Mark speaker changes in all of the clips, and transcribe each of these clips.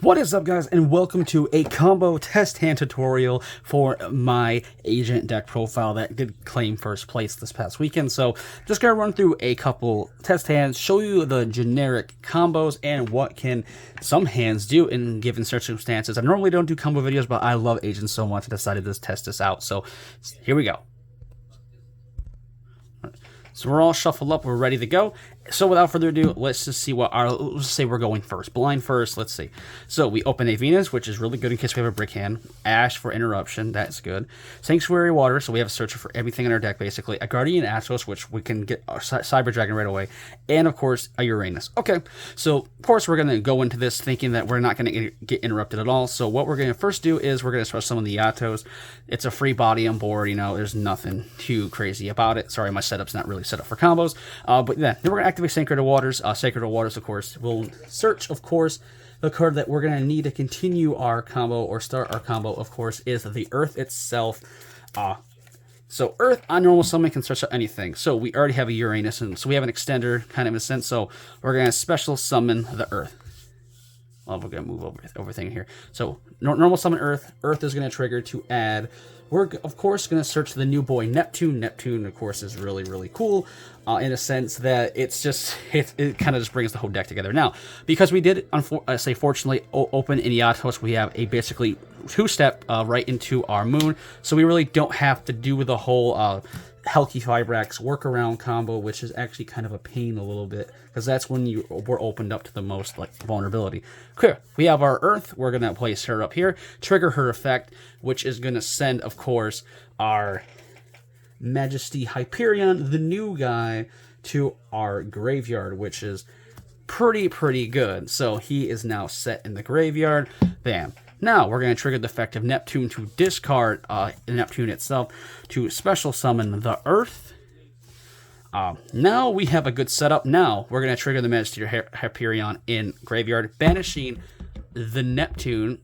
Speaker 1: What is up, guys, and welcome to a combo test hand tutorial for my agent deck profile that did claim first place this past weekend. So just gonna run through a couple test hands, show you the generic combos and what can some hands do in given circumstances. I normally don't do combo videos, but I love agents so much I decided to test this out. So here we go. So we're all shuffled up, we're ready to go. So without further ado, let's just see what let's say we're going first. Blind first, let's see. So we open a Venus, which is really good in case we have a brick hand. Ash for interruption, that's good. Sanctuary Water, so we have a searcher for everything in our deck, basically. A Guardian Atos, which we can get our Cyber Dragon right away. And of course, a Uranus. Okay, so of course we're going to go into this thinking that we're not going to get interrupted at all. So what we're going to first do is we're going to special summon the Atos. It's a free body on board, you know, there's nothing too crazy about it. Sorry, my setup's not really set up for combos. But yeah, then we're going to activate Sacred Waters. Sacred Waters, of course, will search, of course. The card that we're going to need to continue our combo or start our combo, of course, is the Earth itself. So Earth on normal summon can search out anything. So we already have a Uranus, and so we have an extender kind of in a sense. So we're going to special summon the Earth. Well, we're going to move over everything here. So normal summon Earth. Earth is going to trigger to add. We're, of course, going to search the new boy Neptune. Neptune, of course, is really, really cool in a sense that it's just, it kind of just brings the whole deck together. Now, because we did, fortunately, open in Yatos, we have a basically two-step right into our moon. So we really don't have to do the whole Helki Fibrax workaround combo, which is actually kind of a pain a little bit, because that's when you were opened up to the most vulnerability. Clear. We have our Earth. We're going to place her up here, trigger her effect, which is going to send, of course, our Majesty Hyperion, the new guy, to our graveyard, which is pretty good. So he is now set in the graveyard. Bam. Now, we're going to trigger the effect of Neptune to discard Neptune itself to special summon the Earth. Now we have a good setup. Now, we're going to trigger the Majesty Hyperion in graveyard, banishing the Neptune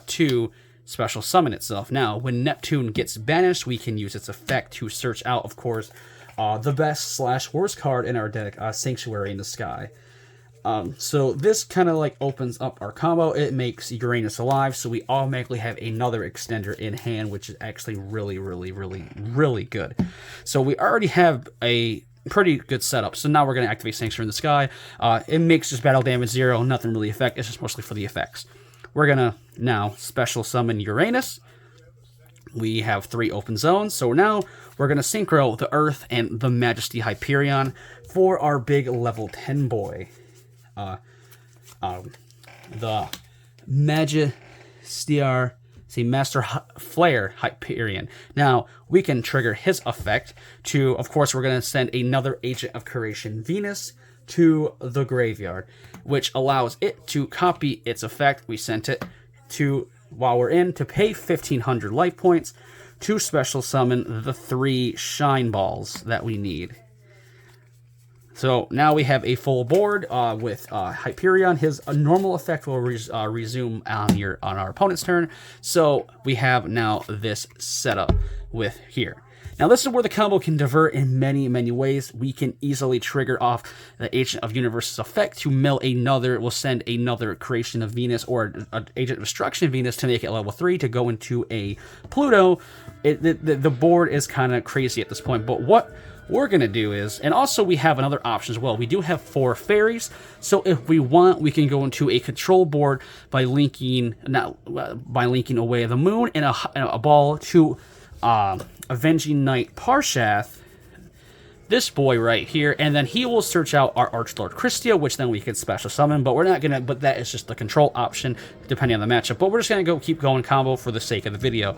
Speaker 1: to special summon itself. Now, when Neptune gets banished, we can use its effect to search out, of course, the best / worst card in our deck, Sanctuary in the Sky. So this kind of opens up our combo. It makes Uranus alive, so we automatically have another extender in hand, which is actually really good. So we already have a pretty good setup. So now we're going to activate Sanctuary in the Sky. It makes just battle damage 0, nothing really affect. It's just mostly for the effects. We're going to now special summon Uranus. We have 3 open zones, so now we're going to synchro the Earth and the Majesty Hyperion for our big level 10 boy. The Master Flare Hyperion. Now, we can trigger his effect to, of course, we're going to send another Agent of Creation Venus to the graveyard, which allows it to copy its effect. We sent it to, while we're in, to pay 1,500 life points to special summon the 3 Shine Balls that we need. So now we have a full board with Hyperion. His normal effect will resume on our opponent's turn. So we have now this setup with here. Now this is where the combo can divert in many ways. We can easily trigger off the Agent of Universe's effect to mill another. We'll send another Creation of Venus or an Agent of Destruction Venus to make it level 3 to go into a Pluto. The board is kind of crazy at this point, but what we're going to do is, and also we have another option as well. We do have 4 fairies, so if we want, we can go into a control board by linking away the moon and a ball to Avenging Knight Parshath, this boy right here, and then he will search out our Archlord Christia, which then we can special summon, but we're not gonna, but that is just the control option depending on the matchup. But we're just gonna keep going combo for the sake of the video.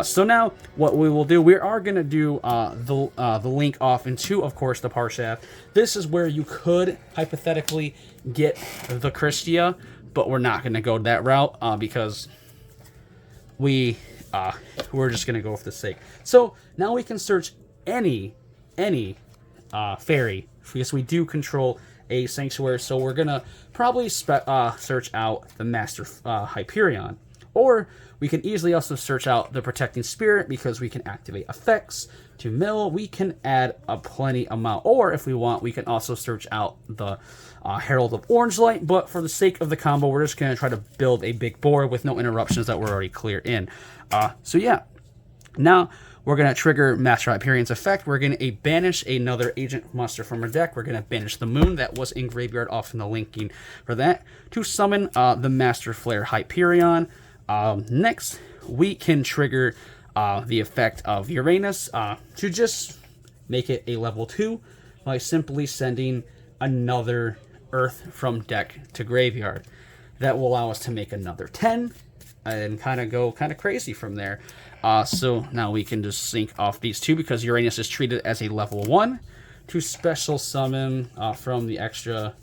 Speaker 1: So now what we will do, we are gonna do the link off into, of course, the Parshath. This is where you could hypothetically get the Christia, but we're not gonna go that route because we're just gonna go for the sake. So now we can search any fairy, because we do control a sanctuary. So we're gonna probably search out the Master Hyperion, Or we can easily also search out the Protecting Spirit because we can activate effects. To mill, we can add a plenty amount. Or if we want, we can also search out the Herald of Orange Light. But for the sake of the combo, we're just going to try to build a big board with no interruptions that we're already clear in. So yeah, now we're going to trigger Master Hyperion's effect. We're going to banish another agent monster from our deck. We're going to banish the Moon that was in Graveyard off in the linking for that to summon the Master Flare Hyperion. Next, we can trigger the effect of Uranus to just make it a level 2 by simply sending another Earth from deck to graveyard. That will allow us to make another 10 and kind of go crazy from there. So now we can just sync off these two because Uranus is treated as a level 1 to special summon from the extra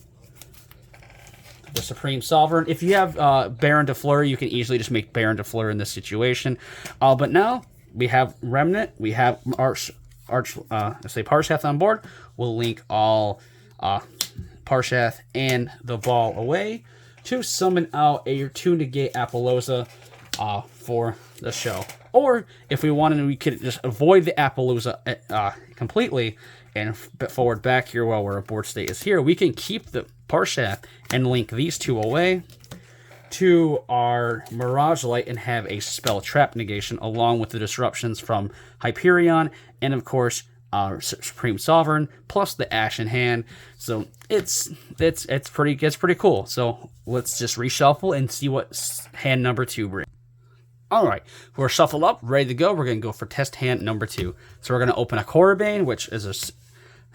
Speaker 1: the Supreme Sovereign. If you have Baron de Fleur, you can easily just make Baron de Fleur in this situation. But now we have Remnant, we have Parshath on board. We'll link all Parshath and the Ball away to summon out a 2-negate Appaloosa for the show. Or if we wanted, we could just avoid the Appaloosa completely and forward back here while our board state is here. We can keep the Parshath and link these two away to our Mirage Light and have a spell trap negation along with the disruptions from Hyperion and of course our Supreme Sovereign plus the Ash in hand. So it's pretty cool. So let's just reshuffle and see what hand number 2 brings. All right, we're shuffled up, ready to go. We're going to go for test hand number 2. So we're going to open a ComeRandyMe, which is a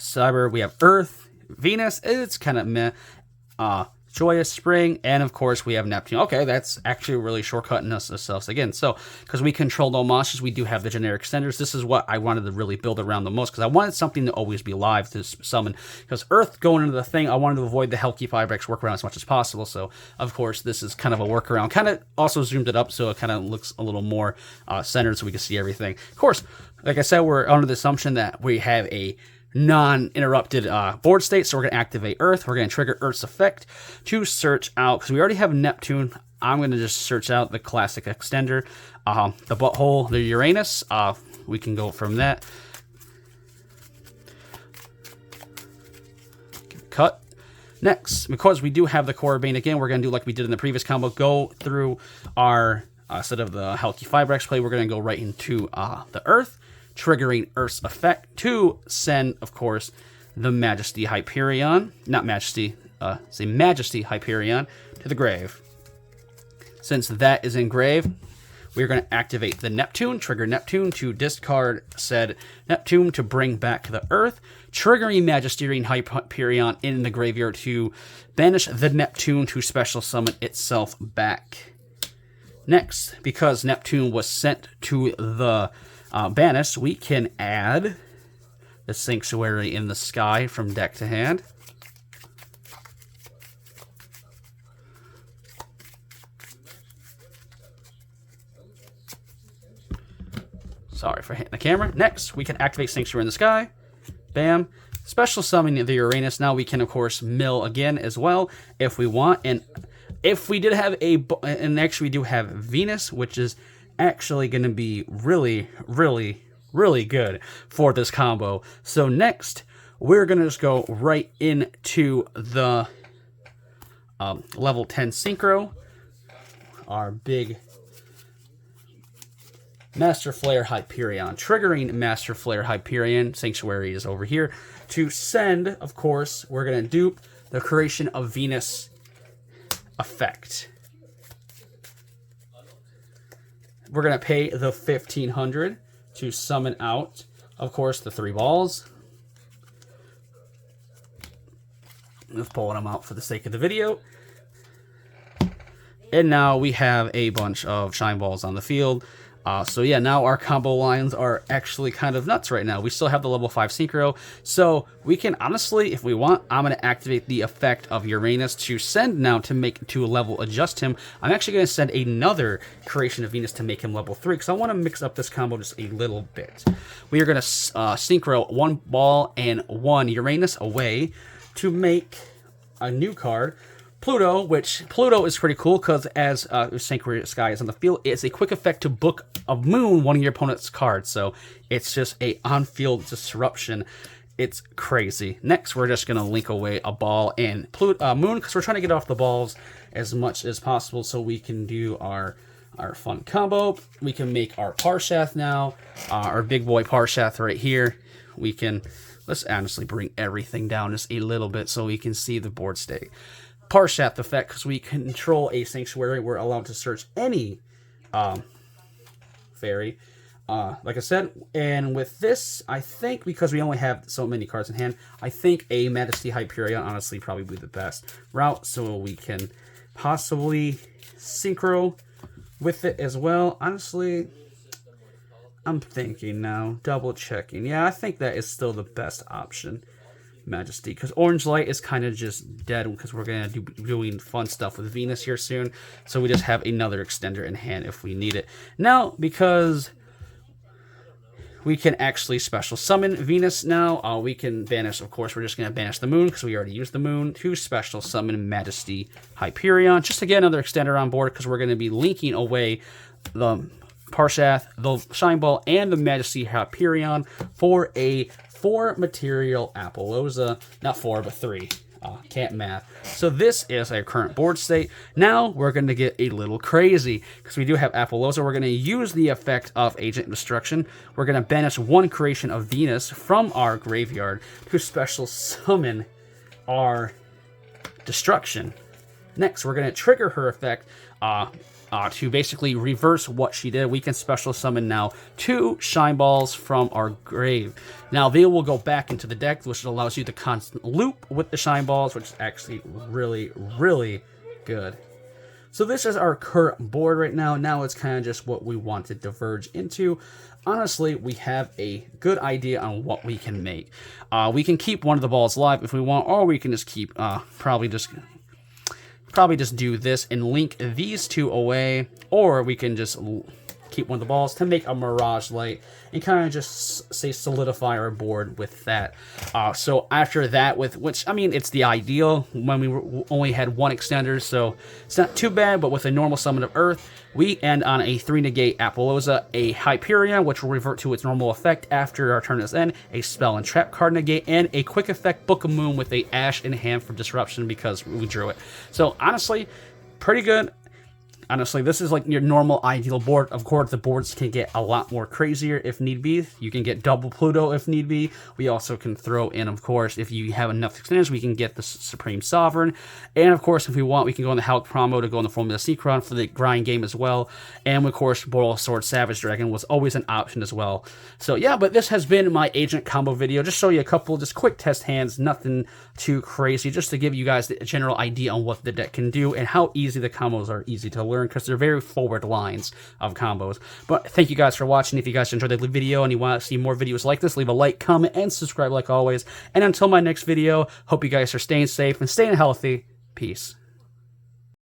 Speaker 1: cyber. We have Earth, Venus. It's kind of meh. Joyous Spring, and of course we have Neptune. Okay, that's actually really shortcutting us again. So, because we control no monsters, we do have the generic extenders. This is what I wanted to really build around the most, because I wanted something to always be live to summon. Because Earth going into the thing, I wanted to avoid the Hellkeep Firex workaround as much as possible. So, of course, this is kind of a workaround. Kind of also zoomed it up so it kind of looks a little more centered so we can see everything. Of course, like I said, we're under the assumption that we have a non-interrupted board state, so we're going to activate Earth. We're going to trigger Earth's effect to search out, because we already have Neptune. I'm going to just search out the classic extender, the butthole, the Uranus. We can go from that. Cut. Next, because we do have the ComeRandyMe again, we're going to do like we did in the previous combo, go through our, instead of the Hellkeep Firex play, we're going to go right into the Earth, triggering Earth's effect to send, of course, the Majesty Hyperion, not Majesty, say Majesty Hyperion to the grave. Since that is in grave, we're going to activate the Neptune, trigger Neptune to discard said Neptune to bring back the Earth, triggering Majesty Hyperion in the graveyard to banish the Neptune to special summon itself back. Next, because Neptune was sent to the banished, we can add the Sanctuary in the Sky from deck to hand. Sorry for hitting the camera. Next, we can activate Sanctuary in the Sky. Bam. Special summon the Uranus. Now we can, of course, mill again as well if we want. And if we did have and actually we do have Venus, which is actually going to be really good for this combo. So next, we're going to just go right into the level 10 Synchro. Our big Master Flare Hyperion. Triggering Master Flare Hyperion, Sanctuary is over here, to send, of course, we're going to dupe the Creation of Venus effect. We're going to pay the 1,500 to summon out, of course, the 3 balls. Let's pull them out for the sake of the video. And now we have a bunch of Shine Balls on the field. So yeah, now our combo lines are actually kind of nuts right now. We still have the level 5 Synchro, so we can honestly, if we want, I'm going to activate the effect of Uranus to send now to make to level adjust him. I'm actually going to send another Creation of Venus to make him level 3, because I want to mix up this combo just a little bit. We are going to Synchro 1 ball and 1 Uranus away to make a new card. Pluto, which Pluto is pretty cool because as Synchro Sky is on the field, it's a quick effect to book a moon one of your opponent's cards. So it's just a on-field disruption. It's crazy. Next, we're just going to link away a ball and moon because we're trying to get off the balls as much as possible so we can do our fun combo. We can make our Parshath now, our big boy Parshath right here. We can, let's honestly bring everything down just a little bit so we can see the board state. Parshath effect, because we control a sanctuary, we're allowed to search any fairy. Like I said, and with this, I think because we only have so many cards in hand, I think a Majesty Hyperion honestly probably be the best route, so we can possibly synchro with it as well. Honestly, I'm thinking now, double checking. Yeah, I think that is still the best option. Majesty, because Orange Light is kind of just dead because we're going to be doing fun stuff with Venus here soon, so we just have another extender in hand if we need it. Now, because we can actually special summon Venus now, we can banish, of course, we're just going to banish the moon because we already used the moon to special summon Majesty Hyperion, just to get another extender on board because we're going to be linking away the Parshath, the Shine Ball, and the Majesty Hyperion for a 4 material Appaloosa. Not 4, but 3. Can't math. So this is our current board state. Now we're going to get a little crazy because we do have Appaloosa. We're going to use the effect of Agent Destruction. We're going to banish 1 creation of Venus from our graveyard to special summon our Destruction. Next, we're going to trigger her effect to basically reverse what she did. We can special summon now 2 Shine Balls from our grave. Now they will go back into the deck, which allows you to constant loop with the Shine Balls, which is actually really, really good. So this is our current board right now. Now it's kind of just what we want to diverge into. Honestly, we have a good idea on what we can make. We can keep one of the balls live if we want, or we can just keep probably just do this and link these 2 away, or we can just keep one of the balls to make a Mirage Light and kind of just say solidify our board with that. So after that, which I mean, it's the ideal when we only had 1 extender, so it's not too bad. But with a normal summon of Earth, we end on a 3 negate Appaloosa, a Hyperion, which will revert to its normal effect after our turn is end, a spell and trap card negate, and a quick effect Book of Moon with a Ash in hand for disruption because we drew it. So honestly, pretty good. Honestly, this is like your normal ideal board. Of course, the boards can get a lot more crazier if need be. You can get double Pluto if need be. We also can throw in, of course, if you have enough extenders, we can get the Supreme Sovereign. And of course, if we want, we can go in the Hulk promo to go in the Formula Synchron for the grind game as well. And of course, Boral Sword Savage Dragon was always an option as well. So yeah, but this has been my agent combo video. Just show you a couple just quick test hands, nothing too crazy, just to give you guys a general idea on what the deck can do and how easy the combos are easy to learn, because they're very forward lines of combos. But thank you guys for watching. If you guys enjoyed the video and you want to see more videos like this, leave a like, comment, and subscribe like always. And until my next video, hope you guys are staying safe and staying healthy. Peace.